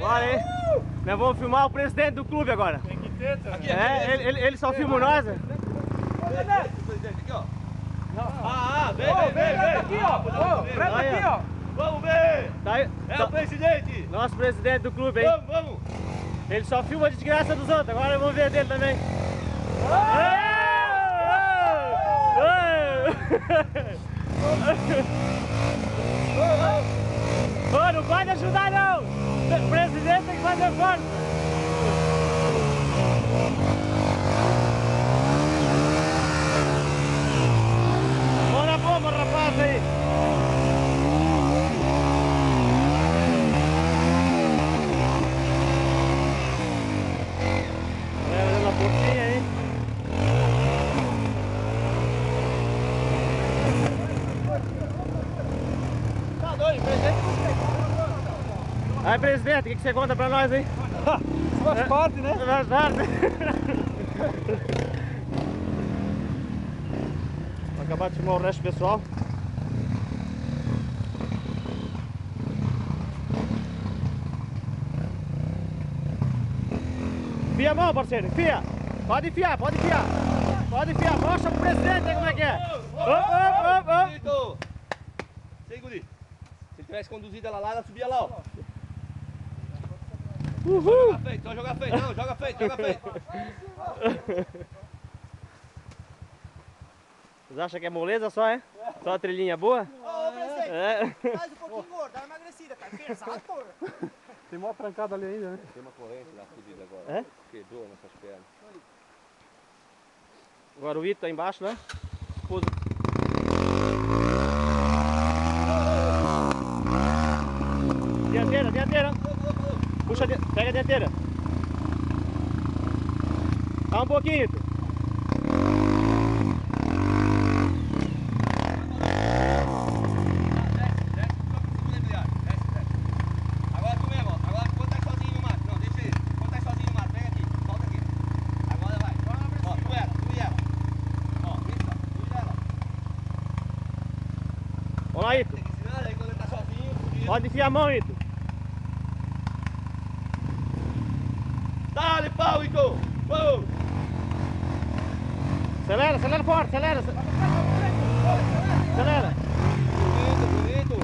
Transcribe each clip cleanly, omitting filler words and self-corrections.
Bora aí. Nós vamos filmar o presidente do clube agora. Tem que ter, tá? Ele só filma nós, né? Presidente, aqui, ó. Vem aqui, ó. Presta aqui, ó. Vamos ver. Tá aí, É o presidente. nosso presidente do clube aí. Vamos. Ele só filma a desgraça dos outros, agora vamos ver dele também. Ô, não pode ajudar não! O presidente tem que fazer força! Bora bomba, rapaz aí! Olha a portinha aí! Tá doido, presidente? Aí, presidente, o que você conta pra nós aí? Faz parte, né? Faz parte! Vou acabar de filmar o resto do pessoal. Enfia a mão, parceiro, enfia! Pode enfiar, pode enfiar! Pode enfiar, mostra pro presidente aí como é que é! Vitor. Segure. Se ele tivesse conduzido ela lá, ela subia lá, ó. Uhul! Joga feito, só joga feito. Não, joga feito. Vocês acham que é moleza só, é? Só a trilhinha boa? Ô, presidente, faz um pouquinho gordo, dá uma emagrecida, cara. Pesado, porra. Tem mó trancada ali ainda, né? Tem uma corrente lá fodida agora. É? Quebrou nossas pernas. Agora o Ito tá embaixo, né? Esposa. Dianteira. Puxa, pega a dianteira. Dá um pouquinho, Ito. Agora tu mesmo, ó. Agora quando tá sozinho no mato. Não, deixa ele. Quando tá sozinho no mato, pega aqui. Volta aqui. Agora vai. Ó, tu e ela. Ó, isso, ó. Tu e ela. Vamos lá, Ito. Tem que ensinar aí quando ele tá sozinho. Pode enfiar a mão, Ito. Dá-lhe pau, Ito! Vamos! Acelera forte, acelera. Bonito.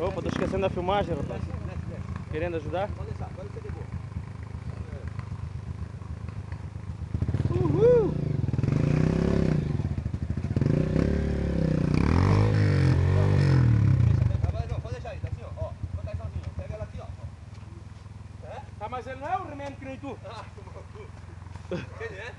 Opa, tô esquecendo da filmagem, rapaz. Querendo ajudar? Pode deixar, pode ser de boa. Uhul! Pode deixar aí, tá assim, ó. Quando tá sozinho, pega ela aqui, ó. Ah, mas ele não é o remendo que nem tu. Ah, que maluco. Quem é?